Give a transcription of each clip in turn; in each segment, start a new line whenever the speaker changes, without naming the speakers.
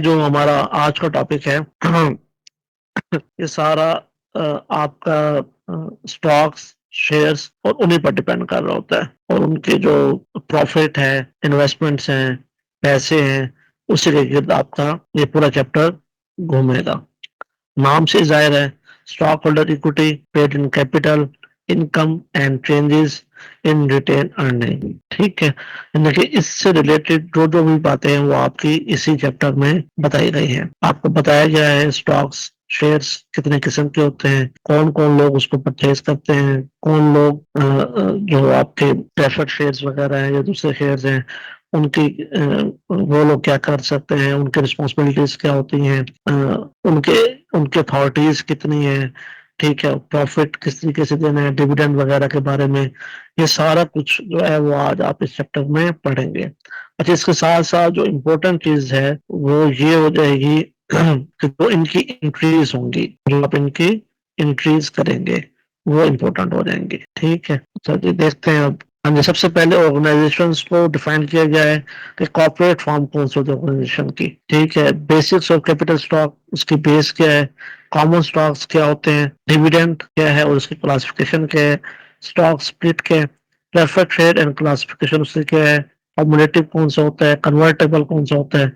जो हमारा आज का टॉपिक है ये सारा आपका स्टॉक्स, शेयर्स और उन्हीं पर डिपेंड कर रहा होता है और उनके जो प्रॉफिट है, इन्वेस्टमेंट्स हैं, पैसे हैं, उसी के गिर्द आपका ये पूरा चैप्टर घूमेगा। नाम से जाहिर है, stock holder equity paid in capital income and changes in retain earning. ठीक है, यानी कि इससे रिलेटेड जो जो भी बातें हैं वो आपकी इसी चैप्टर में बताई गई हैं। आपको बताया गया है स्टॉक्स, शेयर्स कितने किस्म के होते हैं, कौन कौन लोग उसको परचेज करते हैं, कौन लोग जो आपके प्रेफर्ड शेयर्स वगैरह हैं या दूसरे शेयर्स हैं उनकी वो लोग क्या कर सकते हैं, उनके रिस्पॉन्सिबिलिटीज क्या होती हैं, उनके उनकी अथॉरिटीज कितनी है, ठीक है, प्रॉफिट किस तरीके से देना है, डिविडेंड वगैरह के बारे में, ये सारा कुछ जो है वो आज आप इस चैप्टर में पढ़ेंगे। अच्छा, इसके साथ साथ जो इम्पोर्टेंट चीज है वो ये हो जाएगी कि जो इनकी एंट्रीज होंगी, जो आप इनकी एंट्रीज करेंगे वो इम्पोर्टेंट हो जाएंगे। ठीक है, चलिए देखते हैं अब। हाँ जी, सबसे पहले ऑर्गेनाइजेशंस को डिफाइन किया गया है कि कॉर्पोरेट फॉर्म कौन सी होती है ऑर्गेनाइजेशन की। ठीक है, बेसिक्स ऑफ कैपिटल स्टॉक, उसकी बेस क्या है, कॉमन स्टॉक्स क्या होते हैं, डिविडेंड क्या है और उसकी क्लासिफिकेशन क्या है, स्टॉक स्प्लिट क्या है, प्रेफर्ड शेयर एंड क्लासिफिकेशन उससे क्या है, कम्युलेटिव कौन सा होता है, कन्वर्टेबल कौन सा होता है,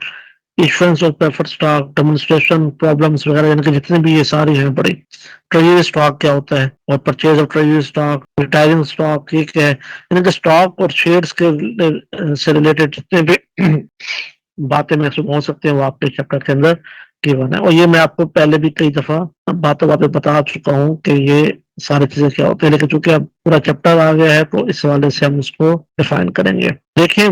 issuance of preferred stock, demonstration problems वगैरह, यानी कि जितने भी ये सारी हैं बड़ी। ट्रेजरी स्टॉक क्या होता है और purchase of treasury stock, retiring stock ये क्या है, यानी कि स्टॉक और शेयर्स के से रिलेटेड जितने भी बातें महसूस हो सकते हैं वो आपके चैप्टर के अंदर गिवन है। और ये मैं आपको पहले भी कई दफा बातों बातें बता चुका हूँ कि ये सारी चीजें क्या होती है, लेकिन चूंकि अब पूरा चैप्टर आ गया है तो इस हवाले से हम उसको डिफाइन करेंगे। देखिए,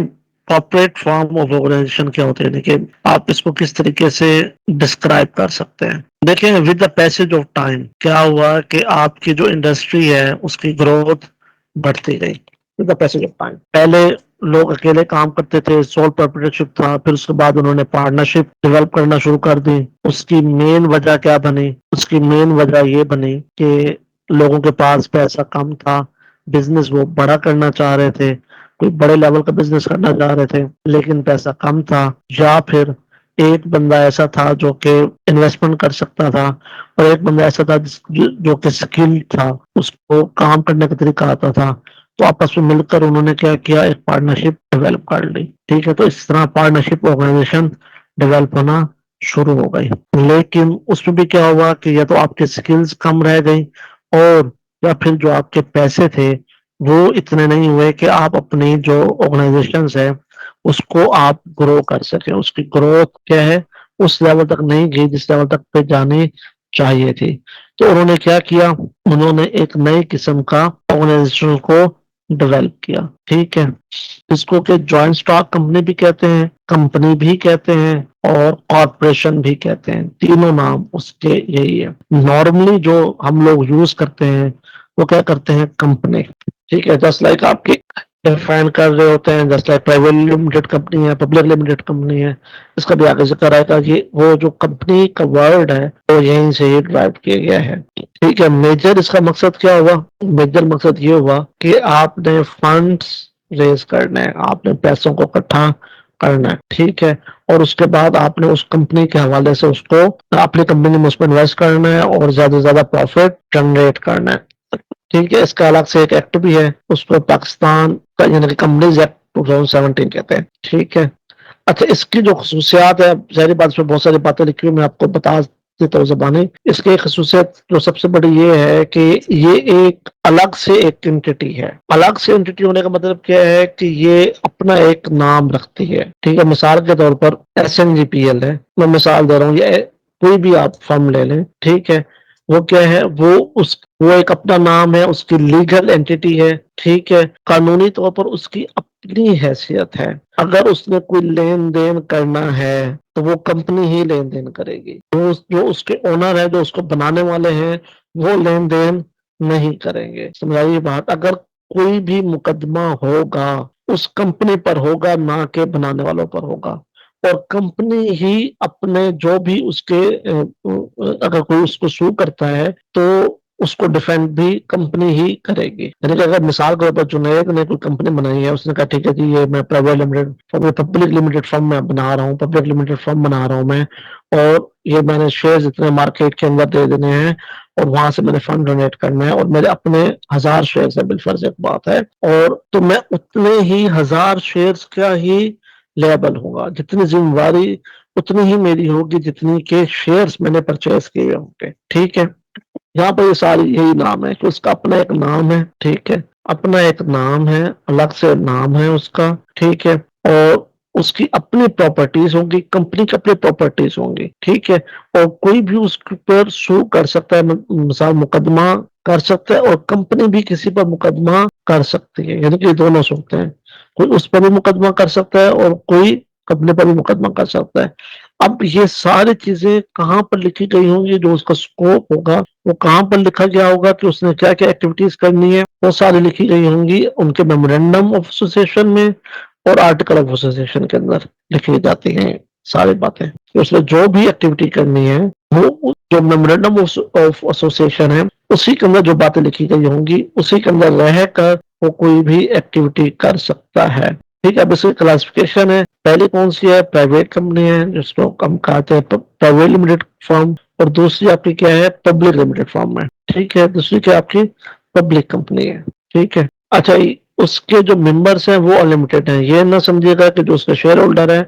कॉर्पोरेट फॉर्म ऑफ ऑर्गेनाइजेशन क्या होते हैं, देखिए आप इसको किस तरीके से डिस्क्राइब कर सकते हैं। देखिए, with the passage of time क्या हुआ कि आपकी जो इंडस्ट्री है उसकी ग्रोथ बढ़ती गई। With the passage of time पहले लोग अकेले काम करते थे, सोल प्रोप्राइटरशिप था, फिर उसके बाद उन्होंने पार्टनरशिप डेवलप करना शुरू कर दी। उसकी मेन वजह क्या बनी, उसकी मेन वजह ये बनी कि लोगों के पास पैसा कम था, बिजनेस वो बड़ा करना चाह रहे थे, कोई बड़े लेवल का बिजनेस करना चाह रहे थे लेकिन पैसा कम था, या फिर एक बंदा ऐसा था जो कि इन्वेस्टमेंट कर सकता था और एक बंदा ऐसा था जो कि स्किल था, उसको काम करने का तरीका आता था। तो आपस में मिलकर उन्होंने क्या किया, एक पार्टनरशिप डेवलप कर ली। ठीक है, तो इस तरह पार्टनरशिप ऑर्गेनाइजेशन डेवलप होना शुरू हो गई। लेकिन उसमें भी क्या हुआ कि या तो आपके स्किल्स कम रह गई और या फिर जो आपके पैसे थे वो इतने नहीं हुए कि आप अपनी जो ऑर्गेनाइजेशन है उसको आप ग्रो कर सके। उसकी ग्रोथ क्या है, उस लेवल तक नहीं गई जिस लेवल तक पे जानी चाहिए थी। तो उन्होंने क्या किया, उन्होंने एक नई किस्म का ऑर्गेनाइजेशन को डेवलप किया। ठीक है, इसको के जॉइंट स्टॉक कंपनी भी कहते हैं, कंपनी भी कहते हैं और कॉरपोरेशन भी कहते हैं। तीनों नाम उसके यही है। नॉर्मली जो हम लोग यूज करते हैं वो क्या करते हैं, कंपनी। ठीक है, जस्ट लाइक आपकी डिफाइन कर रहे होते हैं, just like private limited company है, पब्लिक लिमिटेड कंपनी है, इसका भी आगे जिक्र आएगा कि वो जो कंपनी का वर्ड है वो यहीं से ही ड्राइव किया गया है। ठीक है, मेजर इसका मकसद क्या हुआ, मेजर मकसद ये हुआ कि आपने फंड्स रेज करना है, आपने पैसों को इकट्ठा करना है। ठीक है, और उसके बाद आपने उस कंपनी के हवाले से उसको अपनी कंपनी में उसमें इन्वेस्ट करना है और ज्यादा से ज्यादा प्रॉफिट जनरेट करना है। ठीक है, इसका अलग से एक एक्ट भी है, उसको पाकिस्तान का यानी कि कंपनीज एक्ट 2017 कहते हैं। ठीक है, अच्छा, इसकी जो खसूसियात है, सारी बात इसमें बहुत सारी बातें लिखी हुई, मैं आपको बता देता हूँ जबानी। इसकी एक खसूसियत जो सबसे बड़ी ये है कि ये एक अलग से एक एंटिटी है। अलग से एंटिटी होने का मतलब क्या है कि ये अपना एक नाम रखती है। ठीक है, मिसाल के तौर पर SNGPL है, मैं मिसाल दे रहा हूँ, ये कोई भी आप फर्म ले लें। ठीक है, वो क्या है, वो एक अपना नाम है, उसकी लीगल एंटिटी है। ठीक है, कानूनी तौर पर उसकी अपनी हैसियत है। अगर उसने कोई लेन देन करना है तो वो कंपनी ही लेन देन करेगी, जो उसके ओनर है, जो उसको बनाने वाले हैं, वो लेन देन नहीं करेंगे। समझाइए बात, अगर कोई भी मुकदमा होगा उस कंपनी पर होगा, ना के बनाने वालों पर होगा। और कंपनी ही अपने जो भी उसके अगर कोई उसको सू करता है तो उसको डिफेंड भी कंपनी ही करेगी। यानी कि अगर मिसाल के तौर पर जुनैद ने कोई कंपनी बनाई है, उसने कहा ठीक है जी ये मैं private limited public limited firm में बना रहा हूँ, पब्लिक लिमिटेड फर्म बना रहा हूँ मैं, और ये मैंने शेयर इतने मार्केट के अंदर दे देने हैं और वहां से मैंने फंड डोनेट करना है और मेरे अपने 1000 शेयर है, बिलफर्ज एक बात है, और तो मैं उतने ही 1000 शेयर का ही लेबल होगा, जितनी जिम्मेवारी उतनी ही मेरी होगी जितनी के शेयर्स मैंने परचेज किए होंगे। ठीक है, यहाँ पर ये सारी यही नाम है कि उसका अपना एक नाम है। ठीक है, अपना एक नाम है, अलग से नाम है उसका। ठीक है, और उसकी अपनी प्रॉपर्टीज होंगी, कंपनी की अपनी प्रॉपर्टीज होंगी। ठीक है, और कोई भी उसके ऊपर सू कर सकता है, मिसाल मुकदमा कर सकता है, और कंपनी भी किसी पर मुकदमा कर सकती है, यानी कि दोनों सकते हैं, कोई उस पर भी मुकदमा कर सकता है और कोई कंपनी पर भी मुकदमा कर सकता है। अब ये सारी चीजें कहाँ पर लिखी गई होंगी, जो उसका स्कोप होगा वो कहाँ पर लिखा गया होगा कि उसने क्या क्या एक्टिविटीज करनी है, वो सारी लिखी गई होंगी उनके मेमोरेंडम ऑफ एसोसिएशन में और आर्टिकल ऑफ एसोसिएशन के अंदर लिखी जाती हैं सारी बातें। तो उसमें जो भी एक्टिविटी करनी है वो जो मेमोरेंडम ऑफ एसोसिएशन है उसी के अंदर जो बातें लिखी गई होंगी उसी के अंदर रहकर वो कोई भी एक्टिविटी कर सकता है। ठीक है, अब इसकी क्लासिफिकेशन है, पहली कौन सी है, प्राइवेट कंपनी है जिसको हम कहते हैं प्राइवेट लिमिटेड फर्म, और दूसरी आपकी क्या है, पब्लिक लिमिटेड फर्म है। ठीक है, दूसरी क्या आपकी पब्लिक कंपनी है। ठीक है, अच्छा उसके जो मेंबर्स हैं वो अनलिमिटेड हैं, ये ना समझिएगा कि जो उसके शेयर होल्डर है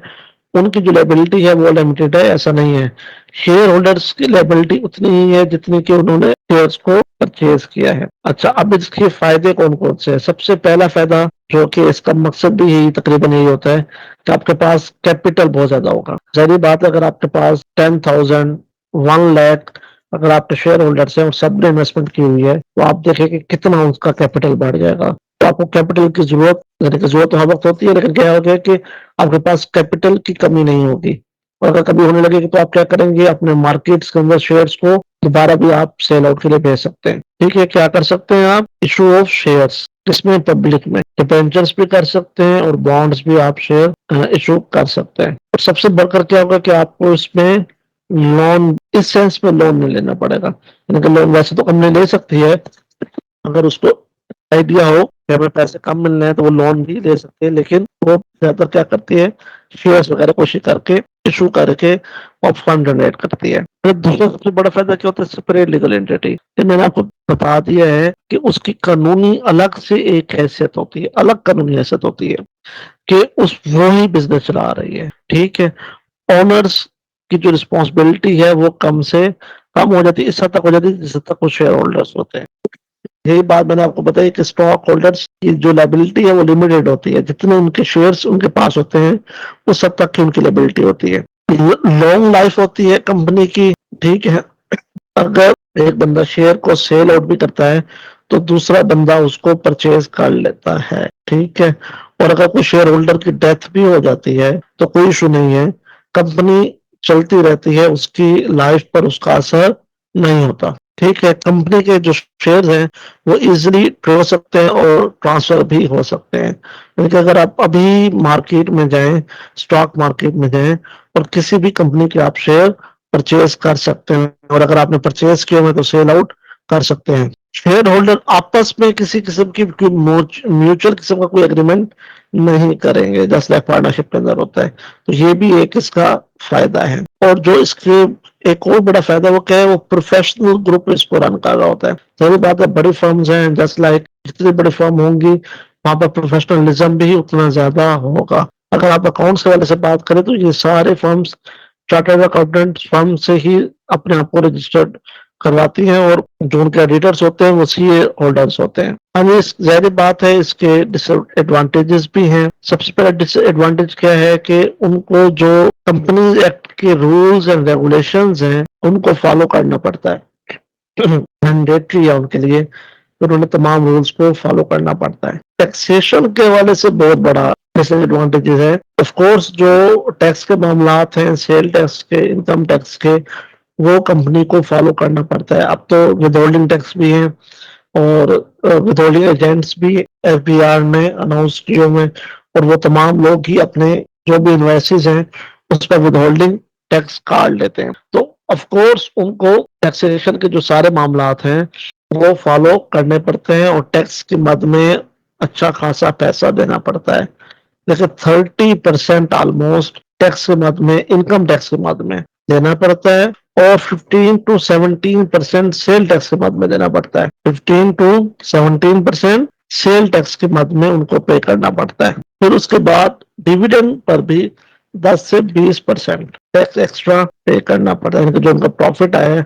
उनकी जो लाइबिलिटी है वो लिमिटेड है, ऐसा नहीं है। शेयर होल्डर्स की लाइबिलिटी उतनी ही है जितनी कि उन्होंने शेयर्स को परचेज किया है। अच्छा, अब इसके फायदे कौन कौन से हैं? सबसे पहला फायदा, जो कि इसका मकसद भी यही तकरीबन यही होता है कि आपके पास कैपिटल बहुत ज्यादा होगा। जहरी बात है, अगर आपके पास 10,000 1 लाख अगर आपके शेयर होल्डर्स हैं और सबने इन्वेस्टमेंट की हुई है तो आप देखें कि कितना उसका कैपिटल बढ़ जाएगा। तो आपको कैपिटल की जरूरत, यानी कि जरूरत तो हर वक्त होती है, लेकिन क्या हो गया कि आपके पास कैपिटल की कमी नहीं होगी। और अगर कभी होने लगेगी तो आप क्या करेंगे, अपने मार्केट्स के अंदर शेयर्स को दोबारा भी आप सेल आउट के लिए भेज सकते हैं। ठीक है, क्या कर सकते हैं आप, इशू ऑफ शेयर्स, किसमें, पब्लिक में डिबेंचर्स भी कर सकते हैं और बॉन्ड्स भी आप शेयर इशू कर सकते हैं। और सबसे बढ़कर क्या होगा कि आपको इसमें लोन, इस सेंस में लोन नहीं लेना पड़ेगा, यानी कि लोन वैसे तो कंपनी ले सकती है, अगर उसको आइडिया हो कि हमें पैसे कम मिलने हैं तो वो लोन भी ले सकते हैं, लेकिन वो ज्यादातर क्या करती है, शेयर्स वगैरह कोशिश करके इशू करके और फंड जनरेट करती है। फिर दूसरा सबसे बड़ा फायदा क्या होता है, सेपरेट लीगल एंटिटी। ये मैंने आपको बता दिया है कि उसकी कानूनी अलग से एक हैसियत होती है, अलग कानूनी हैसियत होती है कि उस वो ही बिजनेस चला रही है। ठीक है, ओनर्स की जो रिस्पॉन्सिबिलिटी है वो कम से कम हो जाती है, इस हद तक हो जाती है जिस हद तक वो शेयर होल्डर्स होते हैं। यही बात मैंने आपको बताई कि स्टॉक होल्डर्स की जो लाइबिलिटी है वो लिमिटेड होती है, जितने उनके शेयर्स उनके पास होते हैं उस हद तक की उनकी लाइबिलिटी होती है। लॉन्ग लाइफ होती है कंपनी की। ठीक है, अगर एक बंदा शेयर को सेल आउट भी करता है तो दूसरा बंदा उसको परचेज कर लेता है। ठीक है, और अगर कोई शेयर होल्डर की डेथ भी हो जाती है तो कोई इशू नहीं है, कंपनी चलती रहती है, उसकी लाइफ पर उसका असर नहीं होता। ठीक है, कंपनी के जो शेयर हैं वो इजिली ट्रेड हो सकते हैं और ट्रांसफर भी हो सकते हैं। लेकिन अगर आप अभी मार्केट में जाएं, स्टॉक मार्केट में जाएं और किसी भी कंपनी के आप शेयर परचेज कर सकते हैं, और अगर आपने परचेज किए हुए तो सेल आउट कर सकते हैं। शेयर होल्डर आपस में किसी किस्म की म्यूचुअल किस्म का कोई एग्रीमेंट नहीं करेंगे, जस्ट लाइक पार्टनरशिप के अंदर होता है। तो ये भी एक इसका फायदा है। और जो इसके एक और बड़ा फायदा वो क्या है, वो प्रोफेशनल ग्रुप इसको रन कर रहा होता है। सही बात है, बड़ी फर्म्स हैं, जस्ट लाइक जितनी बड़ी फर्म होंगी वहां पर प्रोफेशनलिज्म भी उतना ज्यादा होगा। अगर आप अकाउंट्स के वाले से बात करें तो ये सारे फर्म्स चार्टर्ड अकाउंटेंट फर्म से ही अपने आप को रजिस्टर्ड करवाती हैं, और जो उनके एडिटर्स होते हैं वो सीए होल्डर्स होते हैं। अब ये जाहिर बात है, इसके डिसएडवांटेजेस भी हैं। सबसे पहला डिसएडवांटेज क्या है कि उनको जो कंपनी एक्ट के रूल्स एंड रेगुलेशंस हैं उनको फॉलो करना पड़ता है, मैंडेटरी है उनके लिए, तो उन्होंने तमाम रूल्स को फॉलो करना पड़ता है। टैक्सेशन के हवाले से बहुत बड़ा डिसएडवांटेजेस है। ऑफ कोर्स जो टैक्स के मामलात हैं, सेल टैक्स के, इनकम टैक्स के, वो कंपनी को फॉलो करना पड़ता है। अब तो विदहोल्डिंग टैक्स भी है और विदहोल्डिंग एजेंट्स भी एफबीआर ने अनाउंस किए हुए हैं, और वो तमाम लोग ही अपने जो भी इन्वॉइसेस हैं उस पर विदहोल्डिंग टैक्स काट लेते हैं। तो ऑफ कोर्स उनको टैक्सेशन के जो सारे मामलात हैं वो फॉलो करने पड़ते हैं और टैक्स के मद में अच्छा खासा पैसा देना पड़ता है। जैसे 30% ऑलमोस्ट टैक्स के मद में, इनकम टैक्स के मद में देना पड़ता है, और 15 to 17% सेल टैक्स के मद में देना पड़ता है। 15 to 17% सेल टैक्स के मद में उनको पे करना पड़ता है। फिर उसके बाद डिविडेंड पर भी 10 से 20% टैक्स एक्स्ट्रा पे करना पड़ता है, जो उनका प्रॉफिट आया है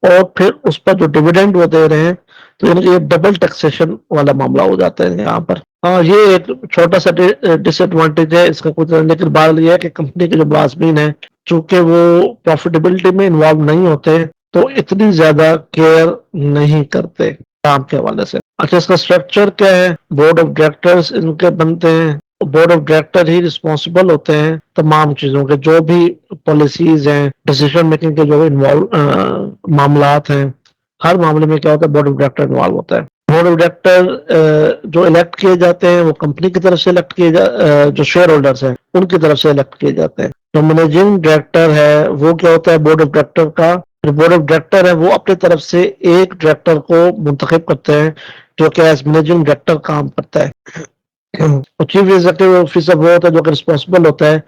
और फिर उस पर जो डिविडेंड वो दे रहे हैं, तो यानी कि ये डबल टैक्सेशन वाला मामला हो जाता है यहाँ पर। हाँ, ये एक छोटा सा डिसएडवांटेज है इसका कुछ, लेकिन बात यह है कि कंपनी के जो मुलाजमीन है, चूंकि वो प्रॉफिटेबिलिटी में इन्वॉल्व नहीं होते, तो इतनी ज्यादा केयर नहीं करते काम के हवाले से। अच्छा, इसका स्ट्रक्चर क्या है? बोर्ड ऑफ डायरेक्टर्स इनके बनते हैं। Board of director he responsible होते हैं तमाम चीजों के, जो भी पॉलिसीज हैं, डिसीजन मेकिंग के जो इन्वॉल्व मामलात हैं, हर मामले में क्या होता है, बोर्ड ऑफ डायरेक्टर इन्वॉल्व होता है। बोर्ड ऑफ डायरेक्टर जो इलेक्ट किए जाते हैं, वो कंपनी की तरफ से इलेक्ट किए जो शेयर होल्डर्स हैं उनकी तरफ से इलेक्ट किए जाते हैं। जो मैनेजिंग डायरेक्टर है वो क्या होता है, बोर्ड ऑफ डायरेक्टर का, बोर्ड ऑफ डायरेक्टर है वो अपनी तरफ से एक डायरेक्टर को मुंतखब करते हैं, जो कि एज मैनेजिंग डायरेक्टर काम करता है। और चीफ एग्जीक्यूटिव ऑफिसर वो होता है जो कि रिस्पॉन्सिबल होता है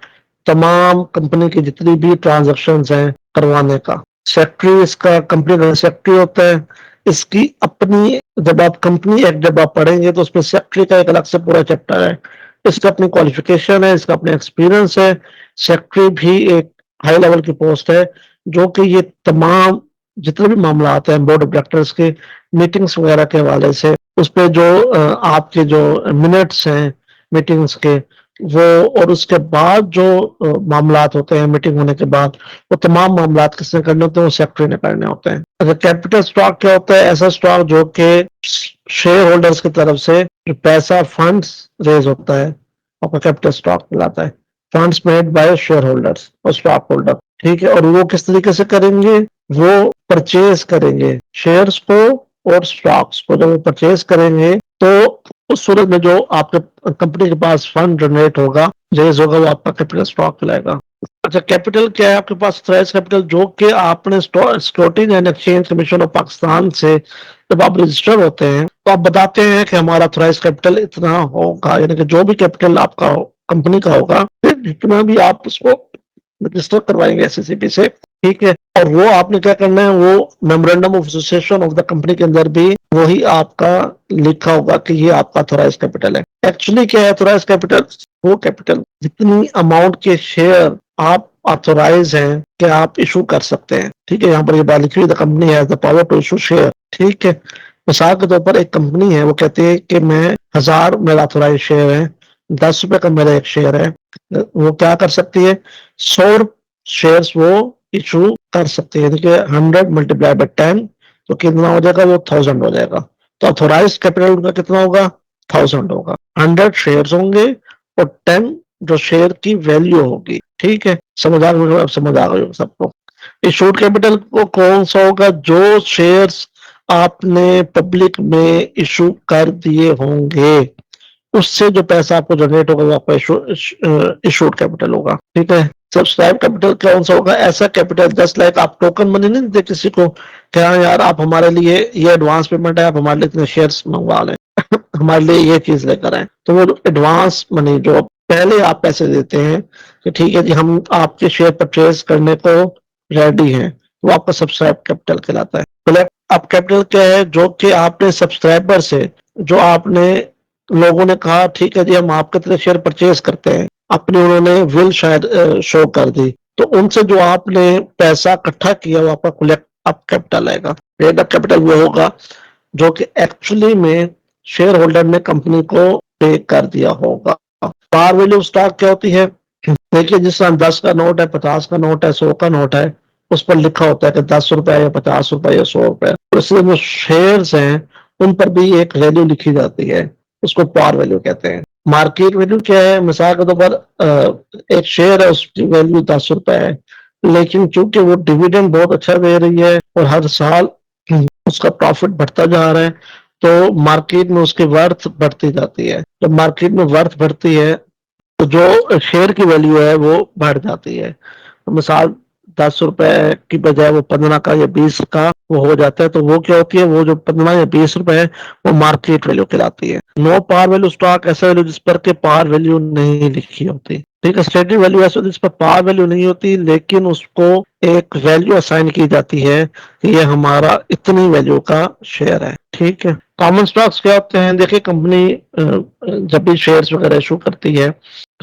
तमाम कंपनी की जितनी भी ट्रांजेक्शन हैं करवाने का। सेक्रेटरी इसका कंपनी का सेक्रेटरी होता है। इसकी अपनी, जब आप कंपनी एक्ट जब आप पढ़ेंगे तो उसमें सेक्रेटरी का एक अलग से पूरा चैप्टर है। इसका अपनी क्वालिफिकेशन है, इसका अपना एक्सपीरियंस है। सेक्रेटरी भी एक हाई लेवल की पोस्ट है, जो कि ये तमाम जितने भी मामला आते हैं बोर्ड ऑफ डायरेक्टर्स के मीटिंग्स वगैरह के हवाले से, उस पर जो आपके जो मिनट्स हैं मीटिंग्स के, वो, और उसके बाद जो मामलात होते हैं मीटिंग होने के बाद, वो तमाम मामलात किसने करने होते हैं, वो सेक्रेटरी ने करने होते हैं। अच्छा, कैपिटल स्टॉक क्या होता है? ऐसा स्टॉक जो कि शेयर होल्डर्स की तरफ से जो पैसा फंड्स रेज होता है, आपका कैपिटल स्टॉक कहलाता है। Funds made by share holders और स्टॉक होल्डर, ठीक है। और वो किस तरीके से करेंगे? वो परचेज करेंगे शेयर्स को और स्टॉक्स को। जब वो परचेज करेंगे तो उस सूरत में जो आपके कंपनी के पास फंड जनरेट होगा, रेज होगा, वो आपका कैपिटल स्टॉक कहलाएगा। अच्छा, कैपिटल क्या है आपके पास? ऑथराइज कैपिटल, जो कि आपने securities and exchange commission of Pakistan से जब आप रजिस्टर होते हैं तो आप बताते हैं कि हमारा ऑथराइज कैपिटल इतना होगा, यानी कि जो भी कैपिटल आपका कंपनी का होगा, फिर जितना भी आप उसको रजिस्टर करवाएंगे एससीसीपी से, ठीक है। और वो आपने क्या करना है, वो memorandum of association of the company के अंदर भी वही आपका लिखा होगा कि ये आपका ऑथराइज कैपिटल है। एक्चुअली क्या है ऑथराइज कैपिटल? वो कैपिटल जितनी अमाउंट के शेयर आप ऑथोराइज हैं कि आप इशू कर सकते हैं, ठीक है। यहाँ पर ये बात लिखी हुई, the company has the power to issue share, ठीक है। मिसाल के तौर पर एक कंपनी है, वो कहती है कि मैं 1000 मेरा ऑथोराइज शेयर है, 10 रुपए का मेरा एक शेयर है, वो क्या कर सकती है, 100 शेयर्स वो इशू कर सकती है। देखिए 100 मल्टीप्लाई बाय 10 तो कितना हो जाएगा, वो 1000 हो जाएगा। तो ऑथोराइज कैपिटल उनका कितना होगा, 1000 होगा। 100 शेयर्स होंगे और 10 जो शेयर की वैल्यू होगी, ठीक है। समझ आ गई? अब समझ आ गई सबको। इशूड कैपिटल को कौन सा होगा? जो शेयर्स आपने पब्लिक में इशू कर दिए होंगे, उससे जो पैसा आपको जनरेट होगा वो आपका इशूड कैपिटल होगा, ठीक है। सब्सक्राइब कैपिटल कौन सा होगा? ऐसा कैपिटल 10 लाख आप टोकन मनी नहीं देते किसी को कि हाँ यार आप हमारे लिए ये एडवांस पेमेंट है, आप हमारे लिए इतने शेयर्स मंगवा लें हमारे लिए ये चीज लेकर आए, तो वो एडवांस मनी जो पहले आप पैसे देते हैं कि ठीक है जी हम आपके शेयर परचेज करने को रेडी हैं, वो आपका सब्सक्राइब कैपिटल कहलाता है। कलेक्ट अप कैपिटल क्या है? जो कि आपने सब्सक्राइबर से, जो आपने लोगों ने कहा ठीक है जी हम आपके तरह शेयर परचेज करते हैं, अपनी उन्होंने विल शायद शो कर दी, तो उनसे जो आपने पैसा इकट्ठा किया वो आपका कलेक्ट अप कैपिटल आएगा। पेड अप कैपिटल वो होगा जो कि एक्चुअली में शेयर होल्डर ने कंपनी को पे कर दिया होगा। पार वैल्यू स्टॉक क्या होती है? देखिए जिस तरह 10 का नोट है, 50 का नोट है, 100 का नोट है, उस पर लिखा होता है कि 10 रुपए या 50 रुपए या 100 रुपए। तो इसलिए जो शेयर्स हैं उन पर भी एक वैल्यू लिखी जाती है, उसको पार वैल्यू कहते हैं। मार्केट वैल्यू क्या है? मिसाल के तौर पर एक शेयर है उसकी वैल्यू 10 रुपए है, लेकिन चूंकि वो डिविडेंड बहुत अच्छा दे रही है और हर साल उसका प्रॉफिट बढ़ता जा रहा है, तो मार्केट में उसकी वर्थ बढ़ती जाती है। जब मार्केट में वर्थ बढ़ती है तो जो शेयर की वैल्यू है वो बढ़ जाती है। तो मिसाल 10 रुपए की बजाय वो 15 का या 20 का वो हो जाता है, तो वो क्या होती है, वो जो 15 या 20 रुपए है वो मार्केट वैल्यू कहलाती है। नो पार वैल्यू स्टॉक ऐसा वैल्यू जिस पर के पार वैल्यू नहीं लिखी होती। ठीक है, स्टेटिक वैल्यू ऐसा जिस पर पार वैल्यू नहीं होती लेकिन उसको एक वैल्यू असाइन की जाती है कि ये हमारा इतनी वैल्यू का शेयर है। ठीक है, कॉमन स्टॉक्स क्या होते हैं, देखिए कंपनी जब भी शेयर्स वगैरह इशू करती है,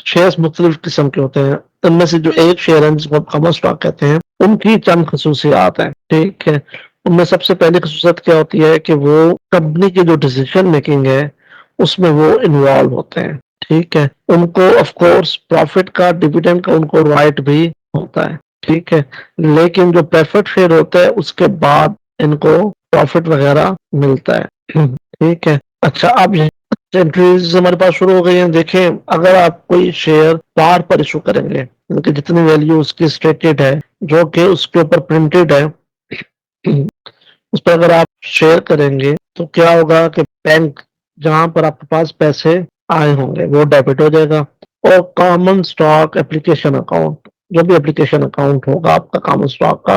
शेयर्स मुख्तलिफ किस्म के होते हैं, उनमें से जो एक शेयर है जिसको कॉमन स्टॉक कहते हैं, उनकी चंद खसूसियात हैं। ठीक है, उनमें सबसे पहली खसूसियत क्या होती है कि वो कंपनी की जो डिसीजन मेकिंग है उसमें वो इन्वॉल्व होते हैं। ठीक है, उनको ऑफ कोर्स प्रॉफिट का, डिविडेंड का उनको राइट भी होता है। ठीक है, लेकिन जो प्रेफर्ड शेयर होता है उसके बाद इनको प्रॉफिट वगैरह मिलता है। ठीक है, अच्छा अब एंट्रीज हमारे पास शुरू हो गई हैं। देखें, अगर आप कोई शेयर पार पर इशू करेंगे, मतलब जितनी वैल्यू उसकी स्टेटेड है, जो कि उसके ऊपर प्रिंटेड है, उस पर अगर आप शेयर करेंगे तो क्या होगा कि बैंक जहां पर आपके पास पैसे आए होंगे वो डेबिट हो जाएगा, और कॉमन स्टॉक एप्लीकेशन अकाउंट, जो भी एप्लीकेशन अकाउंट होगा आपका कॉमन स्टॉक का,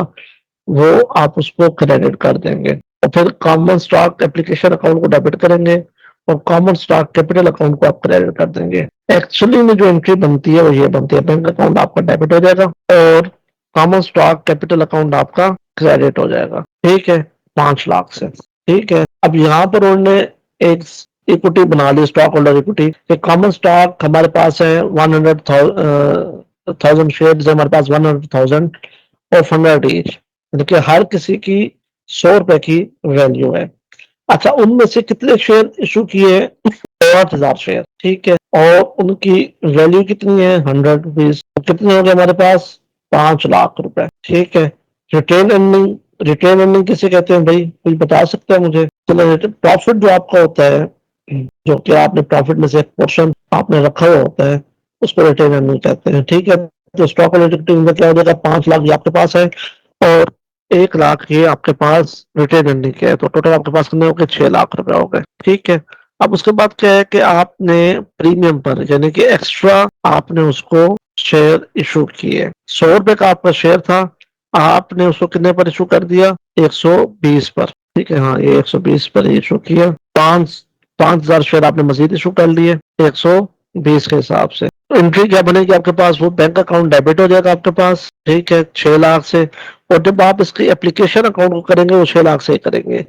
वो आप उसको क्रेडिट कर देंगे, और फिर कॉमन स्टॉक एप्लीकेशन अकाउंट को डेबिट करेंगे और कॉमन स्टॉक कैपिटल अकाउंट को आप क्रेडिट कर देंगे। एक्चुअली में जो एंट्री बनती है वो ये बनती है, बैंक अकाउंट आपका डेबिट हो जाएगा और कॉमन स्टॉक कैपिटल अकाउंट आपका क्रेडिट हो जाएगा। ठीक है, 5 लाख से। ठीक है, अब यहाँ पर उन्होंने एक इक्विटी बना ली, stock holder equity. Common stock हमारे पास है 100,000 शेयर, हमारे पास 100,000 ऑफ 100 ईच, देखिए हर किसी की 100 रुपए की वैल्यू है। अच्छा, उनमें से कितने शेयर इशू किए, 8,000 शेयर। ठीक है, और उनकी वैल्यू कितनी है, 100 रुपीज। कितने हो गए हमारे पास, 5 लाख रुपए। ठीक है, रिटेन अर्निंग, रिटेन अर्निंग किसे कहते हैं भाई, कोई बता सकता है मुझे? चलो, प्रॉफिट जो आपका होता है, जो कि आपने प्रॉफिट में से एक पोर्शन आपने रखा हुआ होता है, उसको रिटेन अर्निंग कहते हैं। ठीक है, तो स्टॉक में क्या हो जाएगा, 5 लाख ये आपके पास है और 1 लाख ये आपके पास रिटेन अर्निंग के है, तो टोटल आपके पास कितने हो गए, 6 लाख रुपए हो गए। ठीक है, अब उसके बाद क्या है कि आपने प्रीमियम पर, यानी कि एक्स्ट्रा आपने उसको शेयर इशू किए। 100 रुपए का आपका शेयर था, आपने उसको कितने पर इशू कर दिया, 120 पर। ठीक है, हाँ ये 120 पर इशू किया। 5,000 शेयर आपने मजीद इशू कर लिए 120 के हिसाब से। एंट्री क्या बनेगी आपके पास, वो बैंक अकाउंट डेबिट हो जाएगा आपके पास। ठीक है, 6 लाख से, और जब आप इसकी एप्लीकेशन अकाउंट को करेंगे वो 6 लाख से ही करेंगे,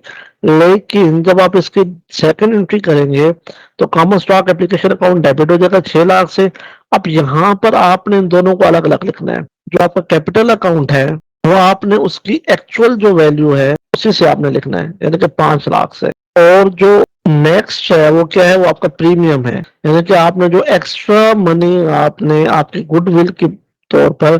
लेकिन जब आप इसकी सेकंड एंट्री करेंगे तो common stock application account debit हो जाएगा 6 लाख से। अब यहाँ पर आपने इन दोनों को अलग अलग लिखना है। जो आपका कैपिटल अकाउंट है वो आपने उसकी एक्चुअल जो वैल्यू है उसी से आपने लिखना है, यानी कि 5 लाख से। और जो नेक्स्ट है वो क्या है, वो आपका प्रीमियम है, यानी कि आपने जो एक्स्ट्रा मनी आपने आपकी गुडविल के तौर पर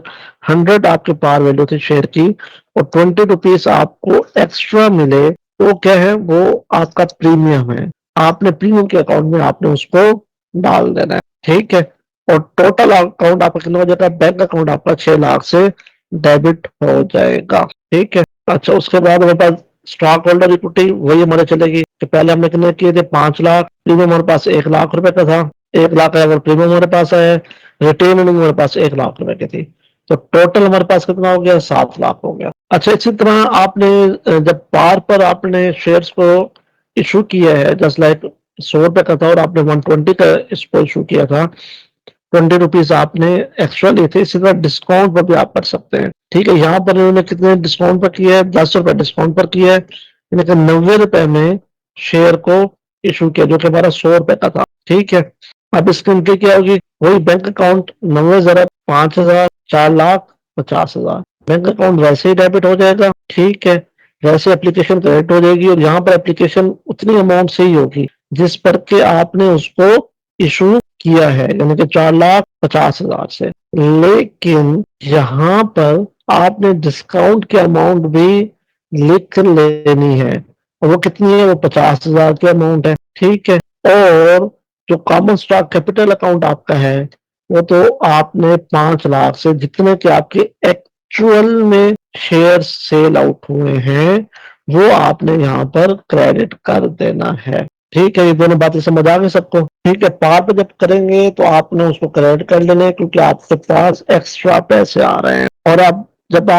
100 आपके पार वैल्यू थी शेयर की और 20 रुपीज आपको एक्स्ट्रा मिले, वो क्या है, वो आपका प्रीमियम है। आपने प्रीमियम के अकाउंट में आपने उसको डाल देना है। ठीक है, और टोटल अकाउंट आपका कितना हो जाएगा, बैंक अकाउंट आपका 6 लाख से डेबिट हो जाएगा। ठीक है, अच्छा उसके बाद हमारे पास स्टॉक होल्डर इक्विटी वही हमारे चलेगी कि पहले हमने कितने किए थे, 5 लाख, प्रीमियम हमारे पास 1 लाख रुपए का था, 1 लाख का अगर प्रीमियम हमारे पास आया, रिटेन अर्निंग हमारे पास 1 लाख रुपए की थी, तो टोटल हमारे पास कितना हो गया, 7 लाख हो गया। अच्छा, इसी तरह आपने जब पार पर आपने शेयर्स को इशू किया है, जस्ट लाइक 100 रुपए का था और आपने 120 का इसको इशू किया था, 20 रुपीज आपने एक्स्ट्रा लिए थे, इसी तरह डिस्काउंट पर भी आप कर सकते हैं। ठीक है, यहाँ पर इन्होंने कितने डिस्काउंट पर किया है, 10 रुपए डिस्काउंट पर किया है, यानी कि 90 रुपए में शेयर को इशू किया, जो कि हमारा 100 रुपए का था। ठीक है, अब इसकी एंट्री क्या होगी, वही बैंक अकाउंट 90 5,000 4,50,000, बैंक अकाउंट वैसे ही डेबिट हो जाएगा। ठीक है, वैसे एप्लीकेशन क्रेडिट हो जाएगी और यहाँ पर एप्लीकेशन उतनी अमाउंट से ही होगी जिस पर के आपने उसको इशू किया है, यानी कि 4,50,000 से। लेकिन यहाँ पर आपने डिस्काउंट की अमाउंट भी लिख लेनी है, और वो कितनी है, वो 50,000 की अमाउंट है। ठीक है, और जो कॉमन स्टॉक कैपिटल अकाउंट आपका है वो तो आपने 5 लाख से जितने के आपके एक्चुअल में शेयर सेल आउट हुए हैं वो आपने यहाँ पर क्रेडिट कर देना है। ठीक है, ये दोनों बातें समझ आ गई सबको? ठीक है, पार पे जब करेंगे तो आपने उसको क्रेडिट कर लेना है क्योंकि आपके पास एक्स्ट्रा पैसे आ रहे हैं। और अब जब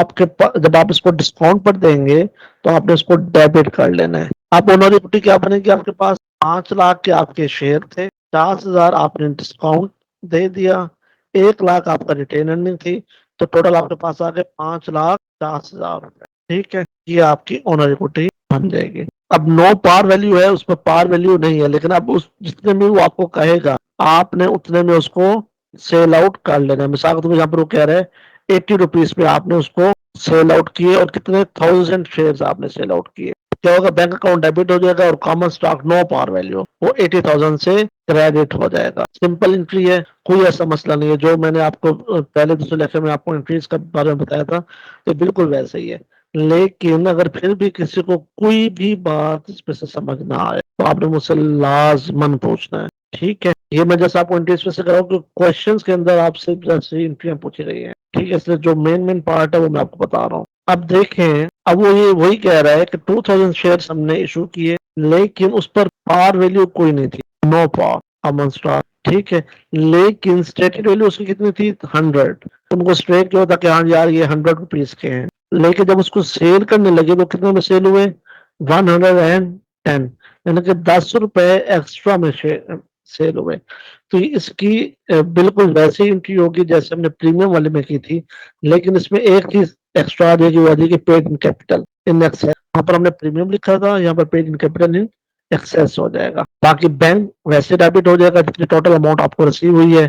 आप इसको डिस्काउंट पर देंगे तो आपने इसको डेबिट कर लेना है। आप ओनर इक्विटी क्या बनेगी, आपके पास 5 लाख के आपके शेयर थे, 50,000 आपने डिस्काउंट दे दिया, 1 लाख आपका रिटेन अर्निंग थी, तो टोटल आपके पास आ गए 5,50,000 रुपए। ठीक है, ये आपकी ओनर इक्विटी बन जाएगी। अब नो पार वैल्यू है, उसमें पार वैल्यू नहीं है, लेकिन अब उस जितने में वो आपको कहेगा आपने उतने में उसको सेल आउट कर लेना है। मिसाल के तौर पर यहाँ पर वो कह रहे हैं 80 रुपीज पे आपने उसको सेल आउट किए और कितने 1000 शेयर आपने सेल आउट किए, क्या होगा, बैंक अकाउंट डेबिट हो जाएगा और common stock no par value वो 80,000 से क्रेडिट हो जाएगा। सिंपल एंट्री है, कोई ऐसा मसला नहीं है। जो मैंने आपको पहले दूसरे लेक्चर में आपको एंट्रीज के बारे में बताया था, तो बिल्कुल वैसे ही है। लेकिन अगर फिर भी किसी को कोई भी बात इसमें से समझ ना आए तो आपने मुझसे लाजमन पूछना है। ठीक है, ये मैं जैसे आपको एंट्रीज में से कर रहा हूँ कि क्वेश्चंस के अंदर आपसे जैसे एंट्रियां पूछी गई हैं। ठीक है, इसलिए जो मेन मेन पार्ट है वो मैं आपको बता रहा हूँ। अब देखें, अब वो ये वही कह रहा है कि 2000 शेयर हमने इशू किए, लेकिन उस पर पार वैल्यू कोई नहीं थी, नो पार कॉमन स्टॉक। ठीक है, लेकिन स्टेटेड वैल्यू उसकी कितनी थी, 100। उनको स्ट्रेट क्या होता कि हाँ यार ये 100 रुपीज के हैं, लेकिन जब उसको सेल करने लगे तो कितने में सेल हुए, 110, यानी कि 10 रुपए एक्स्ट्रा में सेल हुए। तो इसकी बिल्कुल वैसी एंट्री होगी जैसे हमने प्रीमियम वाले में की थी, लेकिन इसमें एक चीज एक्स्ट्रा आ जाएगी, वो आ जाएगी paid in capital in excess. वहां पर हमने प्रीमियम लिखा था, यहाँ पर paid in capital in excess हो जाएगा। बाकी बैंक वैसे डेबिट हो जाएगा जितनी टोटल अमाउंट आपको रिसीव हुई है,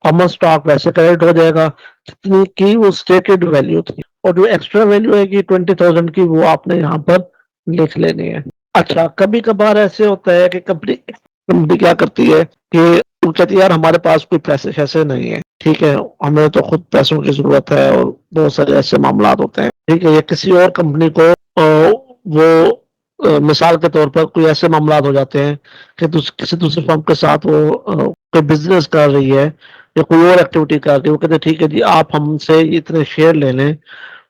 कॉमन स्टॉक वैसे क्रेडिट हो जाएगा जितनी की वो स्टेटेड वैल्यू थी, और जो एक्स्ट्रा वैल्यू है 20,000 की वो आपने यहाँ पर लिख लेनी है। अच्छा, कभी कभार ऐसे होता है कि कंपनी कंपनी क्या करती है कि वो कहती है यार हमारे पास कोई पैसे शैसे नहीं है, ठीक है, हमें तो खुद पैसों की जरूरत है, और बहुत सारे ऐसे मामला होते हैं। ठीक है, या किसी और कंपनी को वो मिसाल के तौर पर कोई ऐसे मामला हो जाते हैं कि किसी दूसरे फर्म के साथ वो कोई बिजनेस कर रही है या कोई और एक्टिविटी कर रही है, वो कहते हैं ठीक है जी आप हमसे इतने शेयर ले लें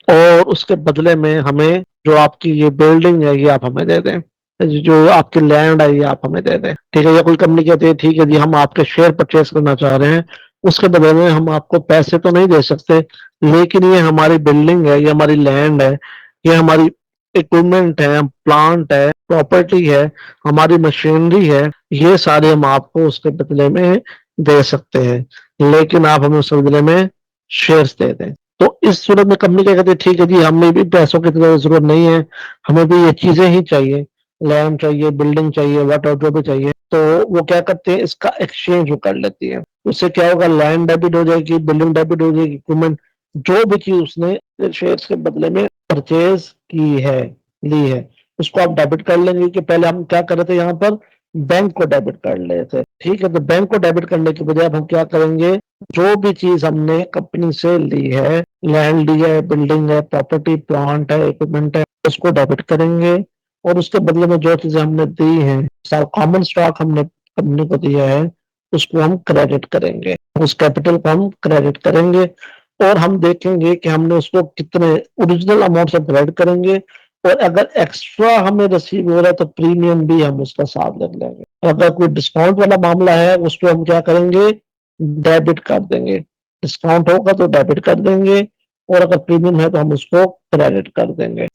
और उसके बदले में हमें जो आपकी ये बिल्डिंग है ये आप हमें दे दें, जो आपकी लैंड है ये आप हमें दे दें। ठीक है, या कोई कंपनी कहती है ठीक है जी हम आपके शेयर परचेज करना चाह रहे हैं, उसके बदले में हम आपको पैसे तो नहीं दे सकते, लेकिन ये हमारी बिल्डिंग है, ये हमारी लैंड है, ये हमारी इक्विपमेंट है, प्लांट है, प्रॉपर्टी है, हमारी मशीनरी है, ये सारे हम आपको उसके बदले में दे सकते हैं, लेकिन आप हमें उसके बदले में शेयर्स दे दें। तो इस सूरत में कंपनी क्या कहती है ठीक है जी हमें भी पैसों की इतनी जरूरत नहीं है, हमें भी ये चीजें ही चाहिए, लैंड चाहिए, बिल्डिंग चाहिए, वट और जो भी चाहिए, तो वो क्या करते हैं इसका एक्सचेंज वो कर लेती है। उससे क्या होगा, लैंड डेबिट हो जाएगी, बिल्डिंग डेबिट हो जाएगी, इक्विपमेंट जो भी चीज उसने शेयर्स के बदले में परचेज की है, ली है, उसको आप डेबिट कर लेंगे। कि पहले हम क्या कर रहे थे यहाँ पर, बैंक को डेबिट कर रहे थे। ठीक है, तो बैंक को डेबिट करने के बजाय अब हम क्या करेंगे, जो भी चीज हमने कंपनी से ली है, लैंड ली है, बिल्डिंग है, प्रॉपर्टी, प्लांट है, इक्विपमेंट है, उसको डेबिट करेंगे, और उसके बदले में जो चीजें हमने दी हैं, कॉमन स्टॉक हमने कंपनी को दिया है, उसको हम क्रेडिट करेंगे, उस कैपिटल को हम क्रेडिट करेंगे, और हम देखेंगे कि हमने उसको कितने ओरिजिनल अमाउंट से क्रेडिट करेंगे, और अगर एक्स्ट्रा हमें रिसीव हो रहा है तो प्रीमियम भी हम उसका साथ रख लेंगे। और अगर कोई डिस्काउंट वाला मामला है उसको हम क्या करेंगे, डेबिट कर देंगे। डिस्काउंट होगा तो डेबिट कर देंगे, और अगर प्रीमियम है तो हम उसको क्रेडिट कर देंगे।